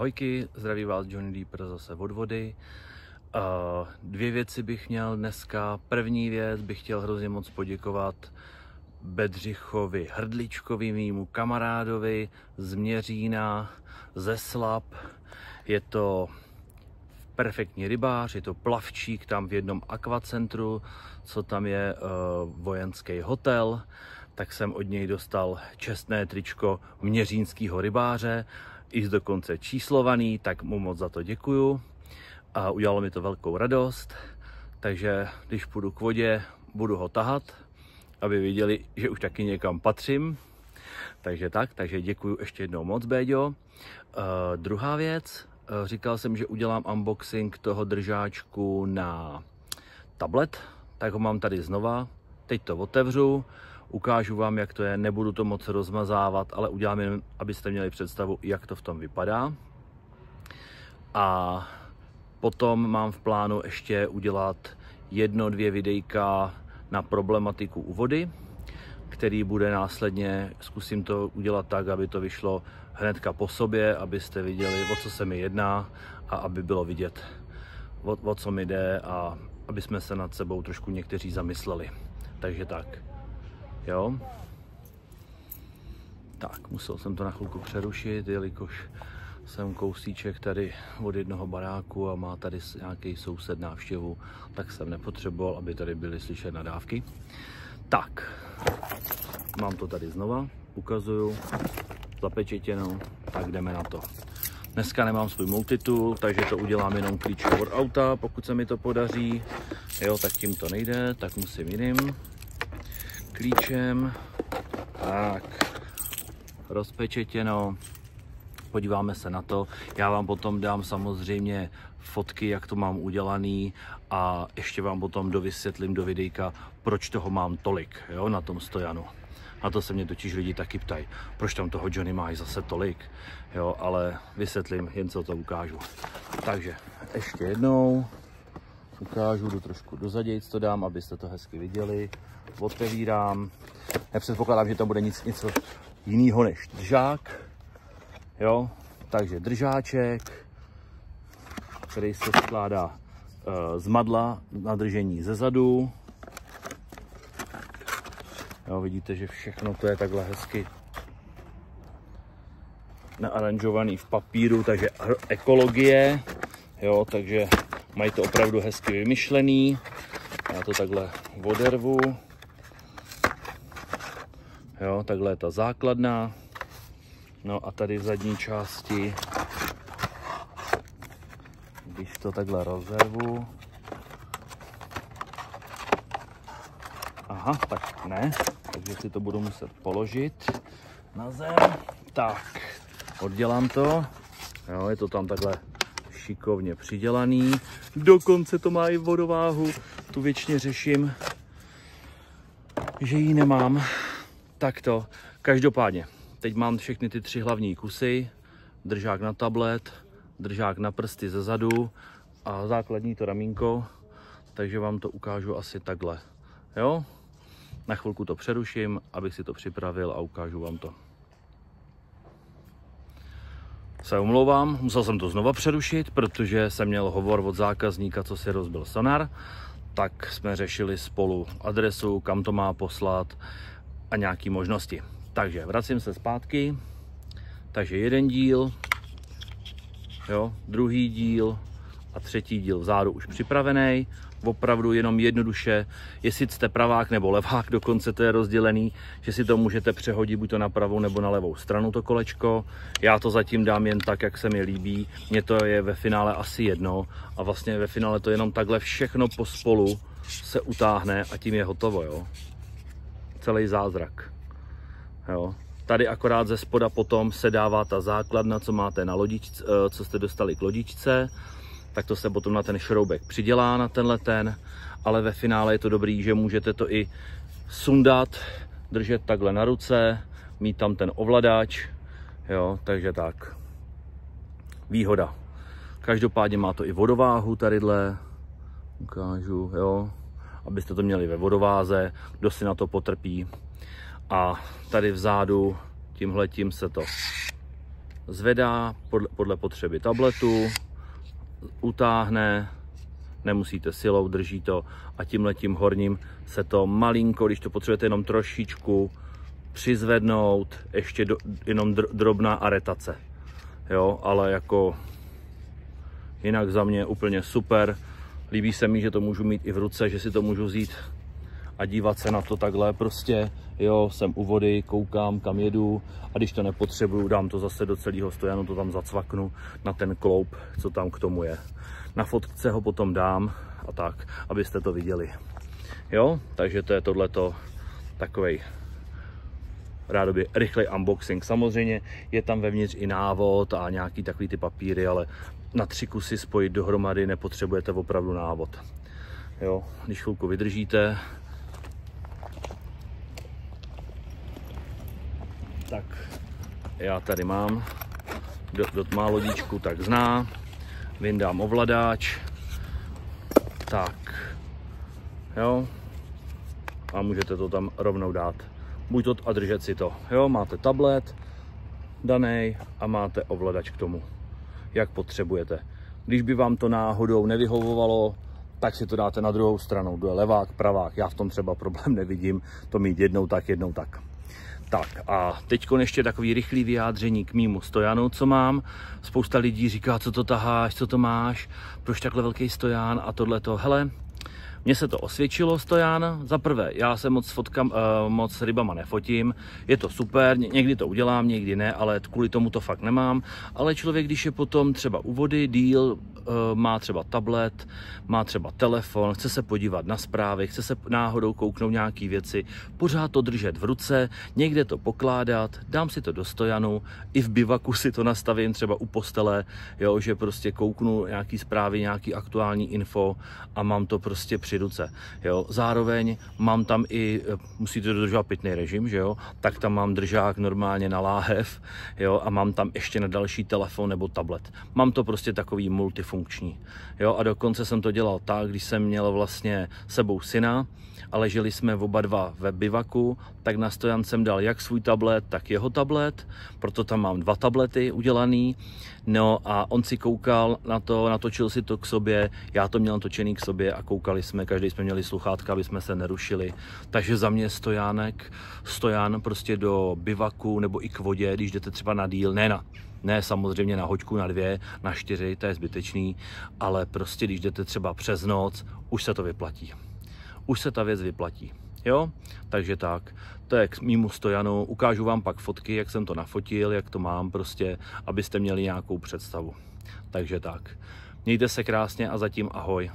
Ahojky, zdraví vás Johnny Deeper zase od vody. Dvě věci bych měl dneska. První věc bych chtěl hrozně moc poděkovat Bedřichovi Hrdličkovi, mému kamarádovi z Měřína, ze Slap. Je to perfektní rybář, je to plavčík tam v jednom akvacentru, co tam je vojenský hotel. Tak jsem od něj dostal čestné tričko měřínského rybáře, i dokonce číslovaný, tak mu moc za to děkuju. A udělalo mi to velkou radost, takže když půjdu k vodě, budu ho tahat, aby viděli, že už taky někam patřím. Takže děkuju ještě jednou moc, Béďo. Druhá věc, říkal jsem, že udělám unboxing toho držáčku na tablet, tak ho mám tady znova. Teď to otevřu, ukážu vám, jak to je, nebudu to moc rozmazávat, ale udělám jen, abyste měli představu, jak to v tom vypadá. A potom mám v plánu ještě udělat 1-2 videjka na problematiku u vody, který bude následně, zkusím to udělat tak, aby to vyšlo hnedka po sobě, abyste viděli, o co se mi jedná a aby bylo vidět, o co mi jde a aby jsme se nad sebou trošku někteří zamysleli. Takže tak, jo. Tak, musel jsem to na chvilku přerušit, jelikož jsem kousíček tady od jednoho baráku a má tady nějaký soused návštěvu, tak jsem nepotřeboval, aby tady byly slyšet nadávky. Tak, mám to tady znova, ukazuju, zapečetěnou, tak jdeme na to. Dneska nemám svůj multitool, takže to udělám jenom klíčem od auta, pokud se mi to podaří. Jo, tak tím to nejde, tak musím jiným klíčem. Tak, rozpečetěno. Podíváme se na to. Já vám potom dám samozřejmě fotky, jak to mám udělaný a ještě vám potom dovysvětlím do videjka, proč toho mám tolik, jo, na tom stojanu. Na to se mě totiž lidi taky ptají, proč tam toho Johnny máš zase tolik, jo, ale vysvětlím, jen co to ukážu. Takže ještě jednou ukážu, jdu trošku dozadějc to dám, abyste to hezky viděli. Otevírám, nepředpokládám, že to bude něco jiného než držák. Jo, takže držáček, který se skládá z madla na držení ze zadu. Jo, vidíte, že všechno to je takhle hezky naaranžovaný v papíru, takže ekologie, jo, takže mají to opravdu hezky vymyšlený. Já to takhle odervu. Jo, takhle je ta základna. No a tady v zadní části, když to takhle rozervu, aha, tak ne, takže si to budu muset položit na zem. Tak, oddělám to, jo, je to tam takhle šikovně přidělaný, dokonce to má i vodováhu, tu věčně řeším, že ji nemám, takto, každopádně. Teď mám všechny ty 3 hlavní kusy, držák na tablet, držák na prsty ze zadu a základní to ramínko, takže vám to ukážu asi takhle, jo? Na chvilku to přeruším, abych si to připravil a ukážu vám to. Se omlouvám, musel jsem to znova přerušit, protože jsem měl hovor od zákazníka, co si rozbil sonar, tak jsme řešili spolu adresu, kam to má poslat a nějaké možnosti. Takže vracím se zpátky, takže jeden díl, jo, druhý díl a třetí díl vzadu už připravený, opravdu jenom jednoduše, jestli jste pravák nebo levák, dokonce to je rozdělený, že si to můžete přehodit buď to na pravou nebo na levou stranu to kolečko. Já to zatím dám jen tak, jak se mi líbí, mně to je ve finále asi jedno a vlastně ve finále to jenom takhle všechno pospolu se utáhne a tím je hotovo, jo. Celý zázrak. Jo. Tady akorát ze spoda potom se dává ta základna, co máte na lodičce, co jste dostali k lodičce, tak to se potom na ten šroubek přidělá na tenhle ten, ale ve finále je to dobrý, že můžete to i sundat, držet takhle na ruce, mít tam ten ovladač, jo, takže tak. Výhoda. Každopádně má to i vodováhu tadyhle, ukážu, jo, abyste to měli ve vodováze, kdo si na to potrpí. A tady vzadu tímhletím se to zvedá podle potřeby tabletu, utáhne, nemusíte silou, drží to a tímhletím horním se to malinko, když to potřebujete jenom trošičku přizvednout, ještě jenom drobná aretace, jo, ale jako jinak za mě úplně super. Líbí se mi, že to můžu mít i v ruce, že si to můžu vzít a dívat se na to takhle prostě, jo, jsem u vody, koukám, kam jedu a když to nepotřebuju, dám to zase do celého stojanu, to tam zacvaknu na ten kloup, co tam k tomu je. Na fotce ho potom dám a tak, abyste to viděli. Jo, takže to je tohleto takovej rádoby rychlej unboxing. Samozřejmě je tam vevnitř i návod a nějaký takový ty papíry, ale na 3 kusy spojit dohromady nepotřebujete opravdu návod. Jo, když chvilku vydržíte, tak já tady mám, kdo má lodičku, tak zná, vyndám ovladač, tak, jo, a můžete to tam rovnou dát, buď to a držet si to, jo, máte tablet danej a máte ovladač k tomu, jak potřebujete. Když by vám to náhodou nevyhovovalo, tak si to dáte na druhou stranu, kdo je levák, pravák, já v tom třeba problém nevidím, to mít jednou tak. Tak a teď ještě takový rychlý vyjádření k mému stojanu, co mám. Spousta lidí říká, co to taháš, co to máš, proč takhle velký stojan a tohleto. Hele, mně se to osvědčilo stojan. Za prvé, já se moc rybama nefotím, je to super, někdy to udělám, někdy ne, ale kvůli tomu to fakt nemám. Ale člověk, když je potom třeba u vody díl, má třeba tablet, má třeba telefon, chce se podívat na zprávy, chce se náhodou kouknout nějaký věci, pořád to držet v ruce, někde to pokládat, dám si to do stojanu, i v bivaku si to nastavím třeba u postele, jo, že prostě kouknu nějaký zprávy, nějaký aktuální info a mám to prostě při ruce, jo. Zároveň mám tam i, musíte dodržovat pitný režim, že jo, tak tam mám držák normálně na láhev, jo, a mám tam ještě na další telefon nebo tablet. Mám to prostě takový multifunkční, jo, a dokonce jsem to dělal tak, když jsem měl vlastně sebou syna a leželi jsme oba dva ve bivaku, tak na stojan jsem dal jak svůj tablet, tak jeho tablet, proto tam mám 2 tablety udělaný, no a on si koukal na to, natočil si to k sobě, já to měl natočený k sobě a koukali jsme, každý jsme měli sluchátka, aby jsme se nerušili, takže za mě stojan prostě do bivaku nebo i k vodě, když jdete třeba na díl, ne samozřejmě na hoďku, na 2, na 4, to je zbytečný, ale prostě když jdete třeba přes noc, už se to vyplatí. Už se ta věc vyplatí, jo? Takže tak, to je k mému stojanu, ukážu vám pak fotky, jak jsem to nafotil, jak to mám prostě, abyste měli nějakou představu. Takže tak, mějte se krásně a zatím ahoj.